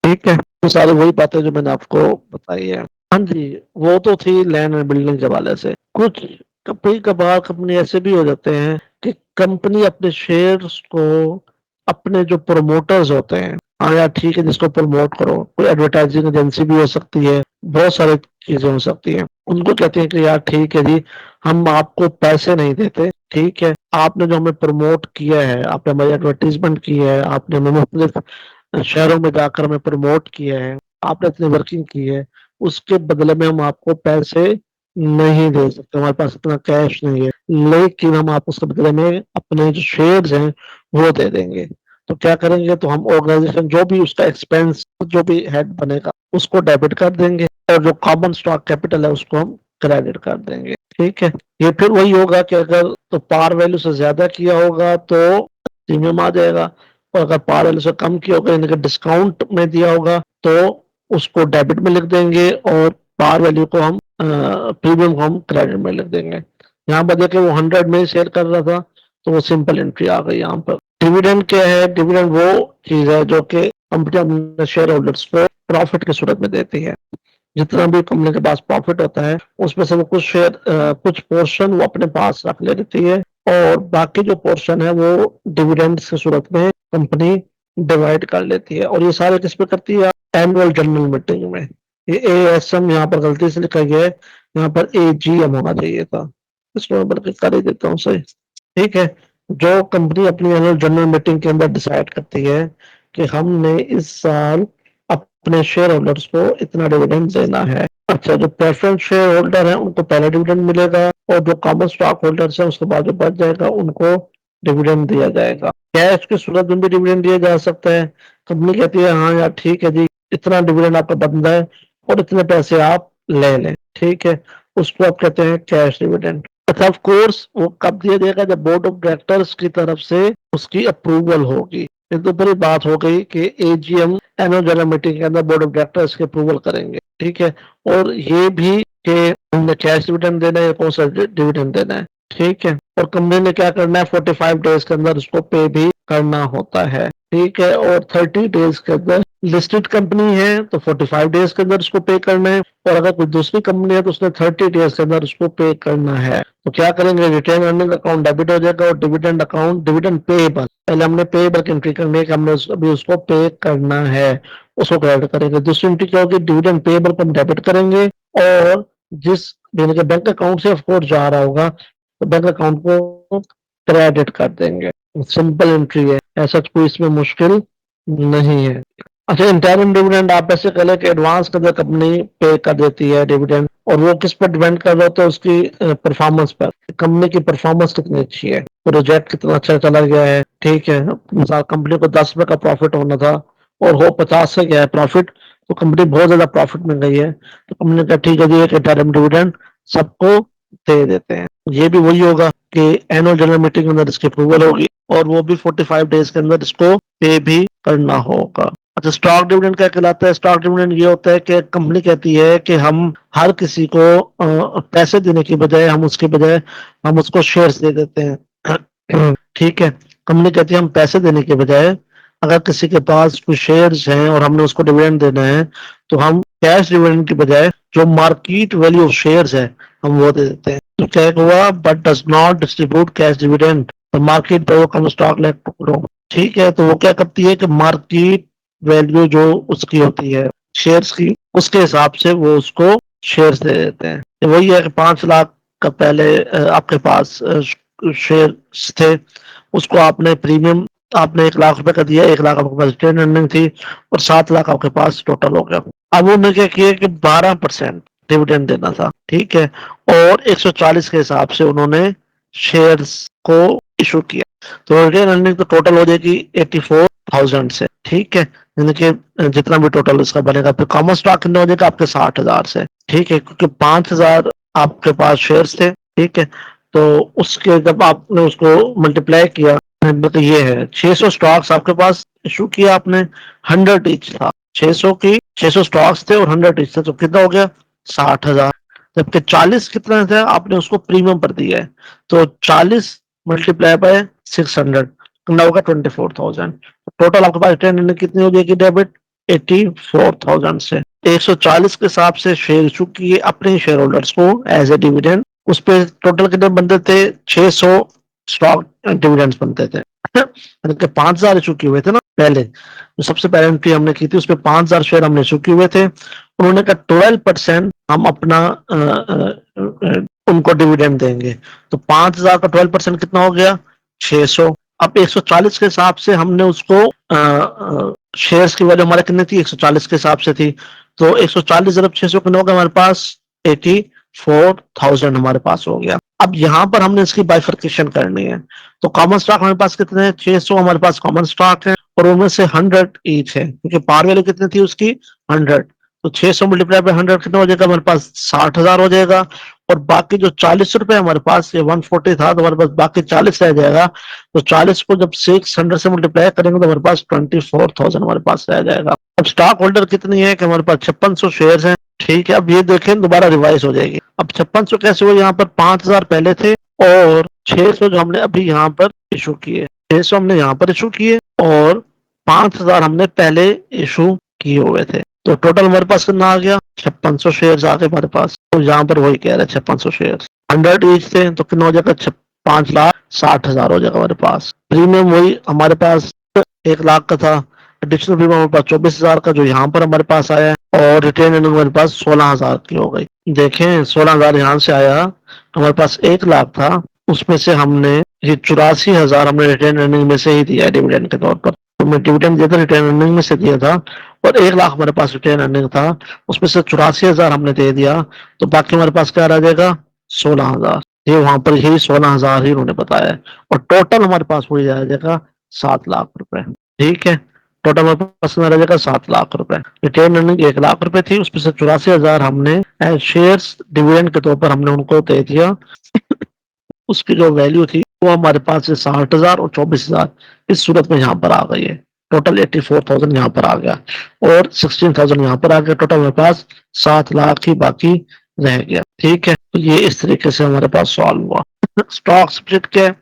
ठीक है, तो सारी वही बातें जो मैंने आपको बताई है। हाँ जी, वो तो थी लैंड एंड बिल्डिंग के हवाले से। कुछ कभी कभार कंपनी ऐसे भी हो जाते हैं कि कंपनी अपने शेयर्स को अपने जो प्रोमोटर्स होते हैं, हाँ यार ठीक है जिसको प्रमोट करो, कोई एडवर्टाइजिंग एजेंसी भी हो सकती है, बहुत सारी चीजें हो सकती हैं, उनको कहते हैं कि यार ठीक है जी हम आपको पैसे नहीं देते, ठीक है, आपने जो हमें प्रमोट किया है, आपने हमारी एडवर्टीजमेंट की है, आपने हमें मुख्तलिफ शहरों में जाकर हमें प्रमोट किया है, आपने इतनी वर्किंग की है, उसके बदले में हम आपको पैसे नहीं दे सकते, हमारे पास इतना कैश नहीं है, लेकिन हम आपको उसके बदले में अपने जो शेयर्स हैं वो दे देंगे। तो क्या करेंगे, तो हम ऑर्गेनाइजेशन जो भी उसका एक्सपेंस जो भी हेड बनेगा उसको डेबिट कर देंगे, और जो कॉमन स्टॉक कैपिटल है उसको हम क्रेडिट कर देंगे। ठीक है, ये फिर वही होगा कि अगर तो पार वैल्यू से ज्यादा किया होगा तो प्रीमियम आ जाएगा, और अगर पार वैल्यू से कम किया होगा यानी कि डिस्काउंट में दिया होगा तो उसको डेबिट में लिख देंगे, और पार वैल्यू को हम प्रीमियम को हम क्रेडिट में लिख देंगे। यहाँ पर देखिए वो 100 में सेल कर रहा था, तो वो सिंपल एंट्री आ गई यहाँ पर। डिविडेंड क्या है? डिविडेंड वो चीज है जो कि कंपनी अपने शेयर होल्डर्स को प्रॉफिट की सूरत में देती है। जितना भी कंपनी के पास प्रॉफिट होता है उसमें से वो कुछ शेयर कुछ पोर्शन वो अपने पास रख लेती है और बाकी जो पोर्शन है वो डिविडेंड की सूरत में कंपनी डिवाइड कर लेती है। और ये सारे किस पे करती है? एनुअल जनरल मीटिंग में। ये ASM यहाँ पर गलती से लिखा गया है, यहाँ पर AGM होना चाहिए था, इसको मैं बल्कि कर ही देता हूँ सही। ठीक है, जो कंपनी अपनी एनुअल जनरल मीटिंग के अंदर डिसाइड करती है कि हमने इस साल अपने शेयर होल्डर्स को इतना डिविडेंड देना है। अच्छा, जो प्रेफरेंस शेयर होल्डर है उनको पहले डिविडेंड मिलेगा और जो कॉमन स्टॉक होल्डर्स है उसके बाद जो बच जाएगा उनको डिविडेंड दिया जाएगा। कैश की सूरत में भी डिविडेंड दिया जा सकता है। कंपनी कहती है हाँ यार ठीक है जी, इतना डिविडेंड आपका बनता है और इतने पैसे आप ले लें, ठीक है, उसको आप कहते हैं कैश डिविडेंड। अच्छा, ऑफ कोर्स वो कब दिया जाएगा? जब बोर्ड ऑफ डायरेक्टर्स की तरफ से उसकी अप्रूवल होगी। ये तो बड़ी बात हो गई कि AGM एनुअल जनरल मीटिंग के अंदर बोर्ड ऑफ डायरेक्टर्स की अप्रूवल करेंगे, ठीक है। और ये भी कि हमने कैश डिविडेंड देना है या कौन सा डिविडेंड देना है, ठीक है। और कंपनी ने क्या करना है? 45 डेज के अंदर उसको पे भी करना होता है, ठीक है। और 30 डेज के अंदर, लिस्टेड कंपनी है तो 45 डेज के अंदर उसको पे करना है, और अगर कोई दूसरी कंपनी है तो उसने 30 डेज के अंदर उसको पे करना है। तो क्या करेंगे? रिटेन अर्निंग अकाउंट डेबिट हो जाएगा और डिविडेंड अकाउंट, डिविडेंड पेएबल, पहले हमने पेएबल की एंट्री करनी है कि हमने अभी उसको पे करना है, उसको क्रेडिट करेंगे। दूसरी एंट्री क्या होगी? डिविडेंड पेएबल को हम डेबिट करेंगे और जिस देने के बैंक अकाउंट से ऑफकोर्स जा रहा होगा तो बैंक अकाउंट को क्रेडिट कर देंगे। सिंपल एंट्री है, ऐसा कोई इसमें मुश्किल नहीं है। अच्छा, इंटरम डिविडेंड आप ऐसे कह लें कि एडवांस के अंदर कंपनी पे कर देती है डिविडेंड, और वो किस पर डिपेंड कर रहा होता है? उसकी परफॉर्मेंस पर। कंपनी की परफॉर्मेंस कितनी अच्छी है, प्रोजेक्ट कितना अच्छा चला गया है, ठीक है। मिसाल कंपनी को 10 रुपए का प्रॉफिट होना था और हो 50 से गया है प्रॉफिट, तो कंपनी बहुत ज्यादा प्रॉफिट में गई है, तो कंपनी ने कहा ठीक है जी एक इंटरम डिविडेंड सबको दे देते हैं। ये भी वही होगा कि एनुअल जनरल मीटिंग के अंदर इसकी अप्रूवल होगी और वो भी 45 डेज के अंदर इसको पे भी करना होगा। अच्छा, स्टॉक डिविडेंड क्या कहलाता है? स्टॉक डिविडेंड ये होता है कि कंपनी कहती है कि हम हर किसी को पैसे देने की बजाय हम उसके बजाय हम उसको शेयर्स दे देते हैं। ठीक है, कंपनी कहती है हम पैसे देने के बजाय अगर किसी के पास कुछ शेयर्स हैं और हमने उसको डिविडेंड देना है तो हम कैश डिविडेंड की बजाय जो मार्केट वैल्यू ऑफ शेयर्स है हम वो दे देते हैं। तो क्या हुआ? But does not distribute cash dividend, the market value कम स्टॉक लाइक टू ग्रो। ठीक है, तो वो क्या करती है कि मार्केट वैल्यू जो उसकी होती है शेयर्स की, उसके हिसाब से वो उसको शेयर्स दे देते हैं। तो वही है कि 5 लाख का पहले आपके पास शेयर्स थे, उसको आपने प्रीमियम आपने 1 लाख रुपए का दिया, 1 लाख आपके पास रिटेन अर्निंग थी और 7 लाख आपके पास टोटल हो गया। अब उन्होंने क्या किया कि 12% डिविडेंड देना था, ठीक है, और 140 के हिसाब से उन्होंने शेयर्स को इशू किया। तो रिटेन अर्निंग तो टोटल हो जाएगी 84,000 से, ठीक है, यानी कि जितना भी टोटल इसका बनेगा। फिर कॉमन स्टॉक कितना हो जाएगा आपके 60,000 से, ठीक है, क्योंकि 5,000 आपके पास शेयर्स थे, ठीक है। तो उसके जब आपने उसको मल्टीप्लाई किया तो ये है 600 स्टॉक्स आपके पास इशू किया आपने, 100 ईच था, 600 की 600 स्टॉक्स थे और 100 ईच थे, तो कितना हो गया? 60,000। जबकि 40 कितना था आपने उसको प्रीमियम पर दिया है, तो 40 मल्टीप्लाई बाय 600 कितना होगा? 24,000। टोटल आपके पास रिटर्न कितनी हो जाएगी डेबिट? 84,000 से 140 के हिसाब से शेयर इशू किए अपने शेयर होल्डर्स को एज ए डिविडेंड। उस पर टोटल कितने बनते थे? 600 स्टॉक डिविडेंड्स बनते थे। यानी कि 5,000 इशू किए हुए थे ना पहले, जो सबसे पहले एंट्री हमने की थी उसमें 5,000 शेयर हमने इशू किए हुए थे। उन्होंने कहा 12% हम अपना उनको डिविडेंड देंगे, तो 5,000 का 12% कितना हो गया? 600। अब 140 के हिसाब से हमने उसको शेयर्स की वैल्यू हमारे कितनी थी? 140 के हिसाब से थी, तो 140 जब 600 कितना हो गया हमारे पास? 84,000 हमारे पास हो गया। अब यहाँ पर हमने इसकी बाइफर्केशन करनी है, तो कॉमन स्टॉक हमारे पास कितने हैं? 600 हमारे पास कॉमन स्टॉक है और उनमें से 100 ईच है, क्योंकि पार वैल्यू कितनी थी उसकी? 100। तो 600 मल्टीप्लाई बाय 100 कितना हो जाएगा हमारे पास? 60,000 हो जाएगा। और बाकी जो 40 रुपए हमारे पास, ये 140 था तो हमारे पास बाकी 40 रह जाएगा, तो 40 को जब 600 से मल्टीप्लाई करेंगे तो हमारे पास 24,000 हमारे पास रह जाएगा। अब स्टॉक होल्डर कितनी है कि हमारे पास 5600 शेयर है, ठीक है। अब ये देखें दोबारा रिवाइज हो जाएगी। अब 5600 कैसे हुआ? यहाँ पर 5,000 पहले थे और 600 जो हमने अभी यहाँ पर इशू किए, 600 हमने यहाँ पर इशू किए और 5000 हमने पहले इशू किए हुए थे। तो टोटल हमारे पास कितना आ गया, 5600 शेयर आ गए हमारे पास। तो यहाँ पर वही कह रहे हैं 5600 शेयर, 100 ईच थे तो कितना हो जाएगा, 5,60,000 हो जाएगा हमारे पास। प्रीमियम वही हमारे पास 1 लाख का था, एडिशनल प्रीमियम हमारे पास 24,000 का जो यहाँ पर हमारे पास आया है, और रिटेन अर्निंग हमारे पास 16,000 की हो गई। देखें 16,000 यहाँ से आया, हमारे पास 1 लाख था, उसमें से हमने ये 84,000 हमने रिटेन अर्निंग में से ही दिया है डिविडेंड के तौर पर। तो मैं डिविडेंड दिया था रिटेन अर्निंग में से दिया था, और 1 लाख हमारे पास रिटेन अर्निंग था, उसमें से 84,000 हमने दे दिया, तो बाकी हमारे पास क्या रह जाएगा, 16,000। ये वहां पर यही 16,000 ही उन्होंने बताया है, और टोटल हमारे पास वही आ जाएगा 7 लाख रुपए। ठीक है, टोटल हमारे पास में रह जाएगा 7 लाख रुपए। रिटेन अर्निंग 1 लाख रुपए थी, उसमें से 84,000 हमने एज शेयर्स डिविडेंड के तौर पर हमने उनको दे दिया। उसकी जो वैल्यू थी वो हमारे पास से 60,000 और 24,000 इस सूरत में यहाँ पर आ गई है। टोटल 84,000 यहाँ पर आ गया, और 16,000 यहाँ पर आ गया। टोटल हमारे पास 7 लाख ही बाकी रह गया। ठीक है, तो ये इस तरीके से हमारे पास सॉल्व हुआ। स्टॉक स्प्लिट क्या है,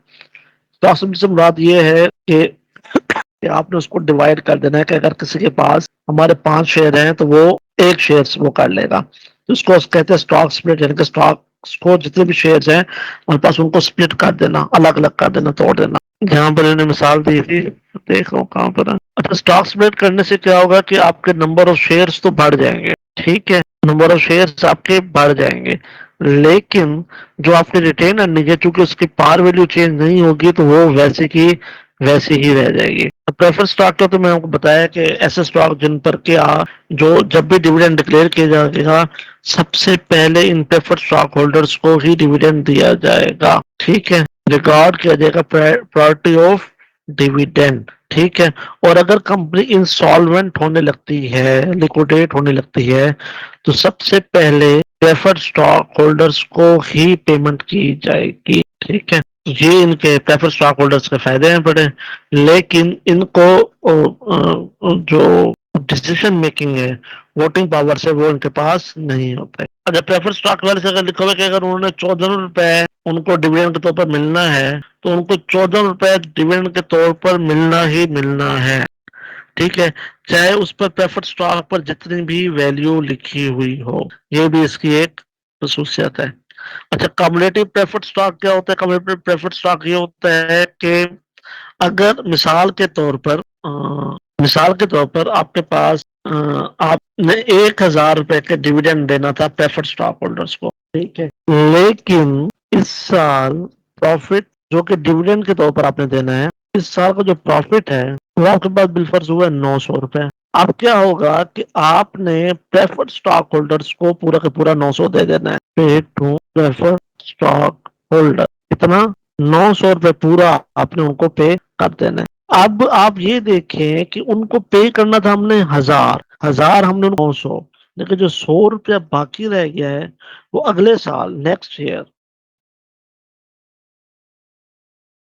स्टॉक स्प्लिट से मुराद ये है कि आपने उसको डिवाइड कर देना है कि अगर किसी के पास हमारे 5 शेयर हैं तो वो एक शेयर वो कर लेगा, तो उसको कहते हैं स्टॉक स्प्लिट, यानी कि स्टॉक को जितने भी शेयर्स हैं हमारे पास उनको स्प्लिट कर देना, अलग अलग कर देना, तोड़ देना। यहाँ पर इन्होंने मिसाल दी थी, देख रहा हूँ कहाँ पर है। अच्छा, स्टॉक स्प्लिट करने से क्या होगा कि आपके नंबर ऑफ शेयर्स तो बढ़ जाएंगे। ठीक है, नंबर ऑफ शेयर्स आपके बढ़ जाएंगे, लेकिन जो आपके रिटेन अर्निंग है, चूंकि उसकी पार वैल्यू चेंज नहीं होगी, तो वो वैसे ही रह जाएगी। प्रेफर स्टॉक का तो मैंने आपको बताया कि ऐसे स्टॉक जिन पर क्या, जो जब भी डिविडेंड डिक्लेयर किया जाएगा, सबसे पहले इन प्रेफर्ड स्टॉक होल्डर्स को ही डिविडेंड दिया जाएगा। ठीक है, रिकॉर्ड किया जाएगा प्रायोरिटी ऑफ डिविडेंड। ठीक है, और अगर कंपनी इंसॉल्वेंट होने लगती है, लिक्विडेट होने लगती है, तो सबसे पहले प्रेफर्ड स्टॉक होल्डर्स को ही पेमेंट की जाएगी। ठीक है, ये इनके प्रेफर्ड स्टॉक होल्डर्स के फायदे हैं बड़े, लेकिन इनको जो डिसीजन मेकिंग है, वोटिंग पावर से, वो इनके पास नहीं होता है। अच्छा, प्रेफर्ड स्टॉक वाले से अगर लिखा हुआ कि अगर उन्होंने 14 रुपए उनको डिविडेंड के तौर पर मिलना है, तो उनको 14 रुपए डिविडेंड के तौर पर मिलना ही मिलना है। ठीक है, चाहे उस पर प्रेफर्ड स्टॉक पर जितनी भी वैल्यू लिखी हुई हो, ये भी इसकी एक खसूसियत है। अच्छा, कम्युलेटिव प्रेफर्ड स्टॉक क्या होता है? कम्युलेटिव प्रेफर्ड स्टॉक ये होता है कि अगर मिसाल के तौर पर आपके पास आपने 1,000 रुपए के डिविडेंड देना था प्रेफर्ड स्टॉक होल्डर्स को। ठीक है, लेकिन इस साल प्रॉफिट जो कि डिविडेंड के तौर पर आपने देना है, इस साल का जो प्रॉफिट है वो आपके पास बिलफर्ज हुआ है 900 रुपए। अब क्या होगा कि आपने प्रेफर्ड स्टॉक होल्डर्स को पूरा का पूरा 900 दे देना है। पे टू प्रेफर्ड स्टॉक होल्डर इतना 900 रुपए पूरा आपने उनको पे कर देना है। अब आप ये देखें कि उनको पे करना था हमने 1,000 हमने 900, लेकिन जो 100 रुपया बाकी रह गया है वो अगले साल नेक्स्ट ईयर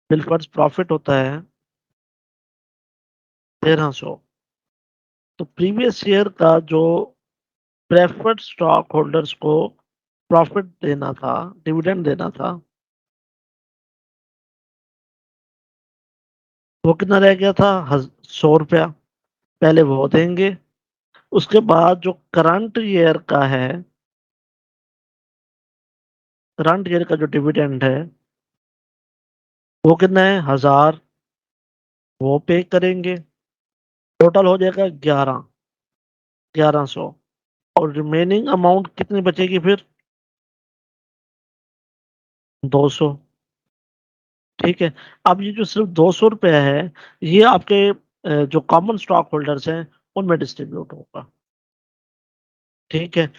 बिलफर्ज प्रॉफिट होता है 1,300। तो प्रीवियस ईयर का जो प्रेफर्ड स्टॉक होल्डर्स को प्रॉफिट देना था, डिविडेंड देना था, वो कितना रह गया था, 100 रुपया। पहले वो देंगे, उसके बाद जो करंट ईयर का है, करंट ईयर का जो डिविडेंड है वो कितना है, 1,000, वो पे करेंगे। टोटल हो जाएगा 1100। और रिमेनिंग अमाउंट कितनी बचेगी फिर, 200। ठीक है, अब ये जो सिर्फ 200 रुपया है, ये आपके जो कॉमन स्टॉक होल्डर्स हैं उनमें डिस्ट्रीब्यूट होगा। ठीक है,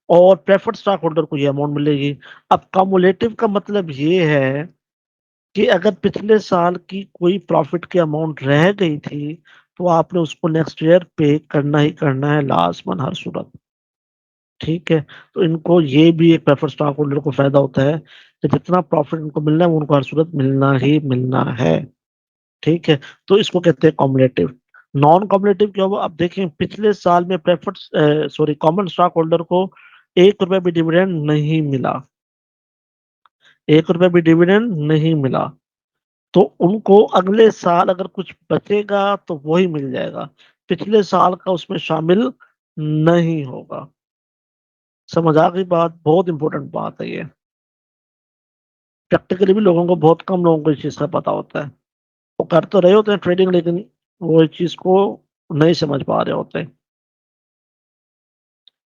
और प्रेफर्ड स्टॉक होल्डर को ये अमाउंट मिलेगी। अब कमुलेटिव का मतलब ये है कि अगर पिछले साल की कोई प्रॉफिट की अमाउंट रह गई थी, तो आपने उसको नेक्स्ट ईयर पे करना ही करना है, लास्ट मंथ हर सूरत। ठीक है, तो इनको ये भी एक प्रेफर्ड स्टॉक होल्डर को फायदा होता है कि जितना प्रॉफिट इनको मिलना है वो उनको हर सूरत मिलना ही मिलना है। ठीक है, तो इसको कहते हैं कॉमुलेटिव। नॉन कॉमुलेटिव क्या हुआ, अब देखें पिछले साल में प्रेफर्ड कॉमन स्टॉक होल्डर को 1 रुपया भी डिविडेंड नहीं मिला, ₹1 भी डिविडेंड नहीं मिला, तो उनको अगले साल अगर कुछ बचेगा तो वही मिल जाएगा। पिछले साल का उसमें शामिल नहीं होगा। समझ आ गई बात? बहुत इंपॉर्टेंट बात है ये। प्रैक्टिकली भी लोगों को, बहुत कम लोगों को इस चीज़ का पता होता है। वो कर तो रहे होते हैं ट्रेडिंग, लेकिन वो इस चीज़ को नहीं समझ पा रहे होते।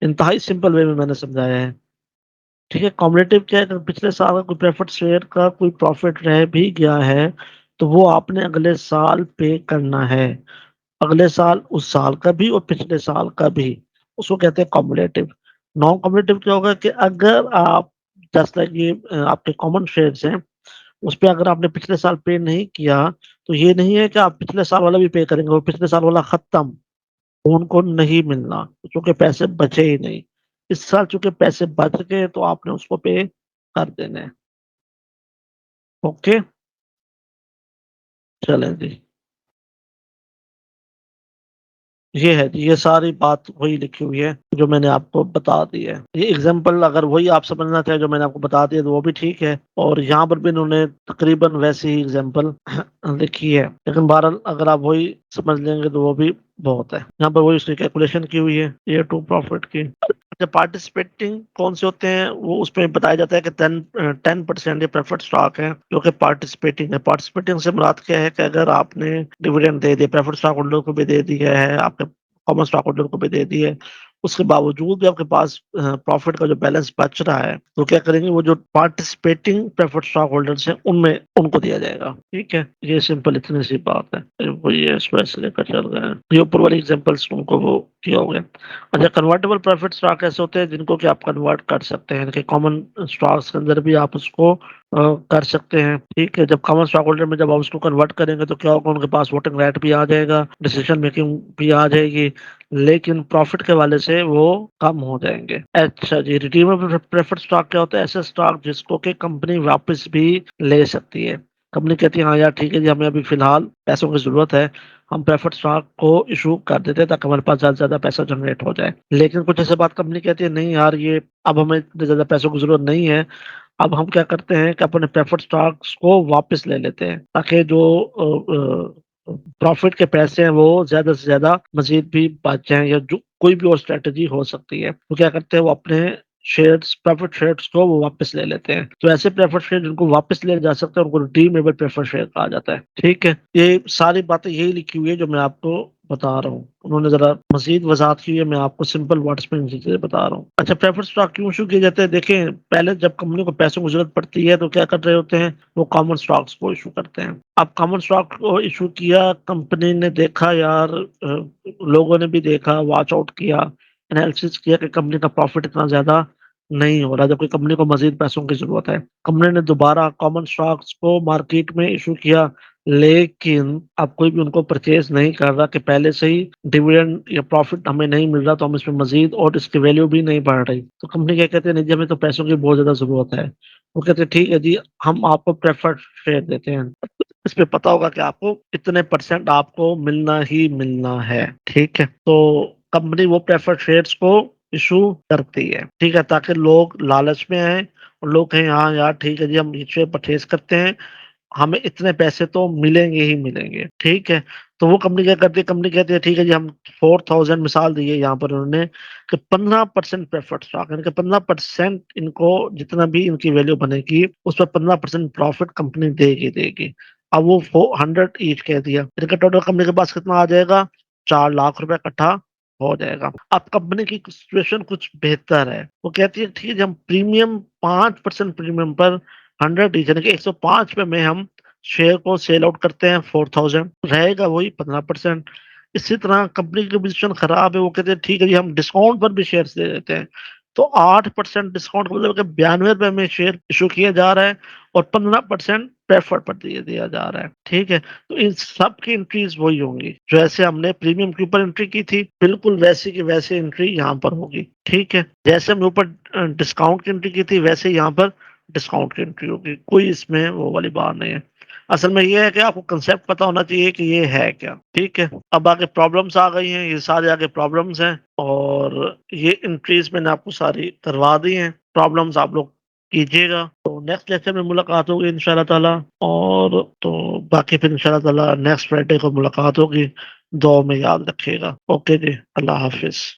इंतहाई सिंपल वे में मैंने समझाया है। ठीक है, कॉम्पिटिटिव क्या है, अगर पिछले साल का कोई प्रेफर्ड शेयर का कोई प्रॉफिट रह भी गया है, तो वो आपने अगले साल पे करना है। अगले साल, उस साल का भी और पिछले साल का भी। उसको कहते हैं कॉम्पिटिटिव। नॉन कॉम्पिटिटिव क्या होगा कि अगर आप, जस्ट लाइक ये आपके कॉमन शेयर्स हैं, उस पे अगर आपने पिछले साल पे नहीं किया, तो ये नहीं है कि आप पिछले साल वाला भी पे करेंगे, वो पिछले साल वाला खत्म, उनको नहीं मिलना, क्योंकि पैसे बचे ही नहीं। इस साल चूंकि पैसे बच गए तो आपने उसको पे कर देने हैं। ओके, चलें जी। ये है जी, ये सारी बात वही लिखी हुई है जो मैंने आपको बता दी है। ये एग्जाम्पल अगर वही आप समझना चाहे जो मैंने आपको बता दिया तो वो भी ठीक है, और यहाँ पर भी इन्होंने तकरीबन वैसी ही एग्जाम्पल लिखी है, लेकिन बहरहाल अगर आप वही समझ लेंगे तो वो भी बहुत है। यहाँ पर वही उसकी कैलकुलेशन की हुई है, ये टू प्रॉफिट की। अच्छा, पार्टिसिपेटिंग कौन से होते हैं, वो उसमें बताया जाता है कि 10% ये प्रेफर्ड स्टॉक है जो कि पार्टिसिपेटिंग है। पार्टिसिपेटिंग से मुराद क्या है कि अगर आपने डिविडेंड दे दिया, प्रेफर्ड स्टॉक होल्डर को भी दे दिया है, आपके कॉमन स्टॉक होल्डर को भी दे दी है, उसके बावजूद भी आपके पास प्रॉफिट का जो बैलेंस बच रहा है, तो क्या करेंगे, वो जो पार्टिसिपेटिंग प्रेफर्ड स्टॉक होल्डर्स हैं उनमें उनको दिया जाएगा। ठीक है, ये सिंपल इतनी सी बात है। वो ये स्पेस लेकर चल रहे हैं, ये ऊपर वाली एग्जांपल्स उनको वो किया हो गया। अच्छा, कन्वर्टेबल प्रेफर्ड स्टॉक ऐसे होते हैं जिनको कि आप कन्वर्ट कर सकते हैं, कि कॉमन स्टॉक्स के अंदर भी आप उसको कर सकते हैं। ठीक है, जब कॉमन स्टॉक होल्डर में जब आप उसको कन्वर्ट करेंगे तो क्या होगा, उनके पास वोटिंग राइट भी आ जाएगा, डिसीजन मेकिंग भी आ जाएगी, लेकिन प्रॉफिट के वाले से वो कम हो जाएंगे। अच्छा जी, रिडीमेबल प्रेफर्ड स्टॉक क्या होता है, ऐसा स्टॉक जिसको कि कंपनी वापस भी ले सकती है। कंपनी कहती है हाँ यार ठीक है जी, हमें अभी फिलहाल पैसों की जरूरत है, हम प्रेफर्ड स्टॉक को इशू कर देते हैं ताकि हमारे पास ज्यादा से ज्यादा पैसा जनरेट हो जाए। लेकिन कुछ ऐसे बात कंपनी कहती है नहीं यार, ये अब हमें इतने ज्यादा पैसों की जरूरत नहीं है, अब हम क्या करते हैं कि अपने प्रेफर्ड स्टॉक्स को वापस ले लेते हैं, ताकि जो प्रॉफिट के पैसे हैं वो ज्यादा से ज्यादा मजीद भी बच जाएं, या जो कोई भी और स्ट्रेटेजी हो सकती है, तो क्या करते हैं वो अपने शेयर्स, प्रेफर्ड शेयर्स को वो वापस ले लेते हैं। तो ऐसे प्रेफर्ड शेयर जिनको वापस ले जा सकते हैं उनको रिडीमेबल प्रेफर्ड शेयर कहा जाता है। ठीक है, ये सारी बातें यही लिखी हुई है जो मैं आपको बता रहा हूँ। उन्होंने जरा मजीद वजाहत की है, मैं आपको सिंपल वर्ड्स में इन चीजें बता रहा हूँ। अच्छा, प्रेफर्ड स्टॉक क्यों इशू किए जाते हैं, देखें, पहले जब कंपनी को पैसों की जरूरत पड़ती है तो क्या कर रहे होते हैं, वो कॉमन स्टॉक्स को इशू करते हैं। अब कॉमन स्टॉक को इशू किया, कंपनी ने देखा यार, लोगों ने भी देखा, वॉच आउट किया, एनालिसिस किया कि कंपनी का प्रॉफिट इतना ज्यादा नहीं हो रहा, जबकि कंपनी को मजीद पैसों की जरूरत है। कंपनी ने दोबारा कॉमन स्टॉक्स को मार्केट में इशू किया, लेकिन अब कोई भी उनको परचेज नहीं कर रहा, कि पहले से ही डिविडेंड या प्रॉफिट हमें नहीं मिल रहा, तो हम इसमें मजीद, और इसकी वैल्यू भी नहीं बढ़ रही, तो कंपनी क्या कहते हैं, नहीं जी हमें तो पैसों की बहुत ज्यादा जरूरत है। वो कहते हैं ठीक है जी, हम आपको प्रेफर्ड शेयर देते हैं, इस पे पता होगा कि आपको इतने परसेंट आपको मिलना ही मिलना है। ठीक है, तो कंपनी वो प्रेफर्ड शेयर्स को इशू करती है, ठीक है, ताकि लोग लालच में आए और लोग कहें हाँ यार ठीक है जी, हम ये शेयर परचेज करते हैं, हमें इतने पैसे तो मिलेंगे ही मिलेंगे। ठीक है, तो वो कंपनी क्या करती है, कंपनी कहती है ठीक है जी, हम 4000 मिसाल दी है यहाँ पर उन्होंने, कि 15% प्रेफर्ड स्टॉक, यानी कि 15% इनको जितना भी इनकी वैल्यू बनेगी उस पर 15% प्रॉफिट कंपनी देगी देगी। अब वो 100 ईच कह दिया, इनका टोटल कंपनी के पास कितना आ जाएगा, 4 लाख रुपए इकट्ठा हो जाएगा। अब कंपनी की सिचुएशन कुछ बेहतर है, वो कहती है ठीक है जी, हम प्रीमियम 5% प्रीमियम पर 100 यानी कि 105 पे में हम शेयर को सेल आउट करते हैं, 4000 रहेगा वही 15%। इसी तरह कंपनी की पोजीशन खराब है, वो कहते हैं ठीक है जी, हम डिस्काउंट पर भी शेयर दे देते हैं, तो 8% डिस्काउंट का मतलब कि 92 रुपए में शेयर इशू किया जा रहा है, और 15% प्रेफर पर दिया जा रहा है। ठीक है, तो इन सब की एंट्रीज वही होंगी, जैसे हमने प्रीमियम के ऊपर एंट्री की थी, बिल्कुल वैसी की वैसी एंट्री यहाँ पर होगी। ठीक है, जैसे हमने ऊपर डिस्काउंट की एंट्री की थी, वैसे यहाँ पर डिस्काउंट की एंट्री होगी, कोई इसमें वो वाली बात नहीं है। असल में ये है कि आपको कंसेप्ट पता होना चाहिए कि ये है क्या। ठीक है, अब आगे प्रॉब्लम्स आ गई हैं, ये सारे आगे प्रॉब्लम्स हैं, और ये एंट्रीज मैंने आपको सारी करवा दी हैं। प्रॉब्लम्स आप लोग कीजिएगा। तो नेक्स्ट लेक्चर में मुलाकात होगी इंशाल्लाह ताला। और तो बाकी फिर इंशाल्लाह ताला नेक्स्ट फ्राइडे को मुलाकात होगी। दुआ में याद रखिएगा। ओके जी, अल्लाह हाफिज।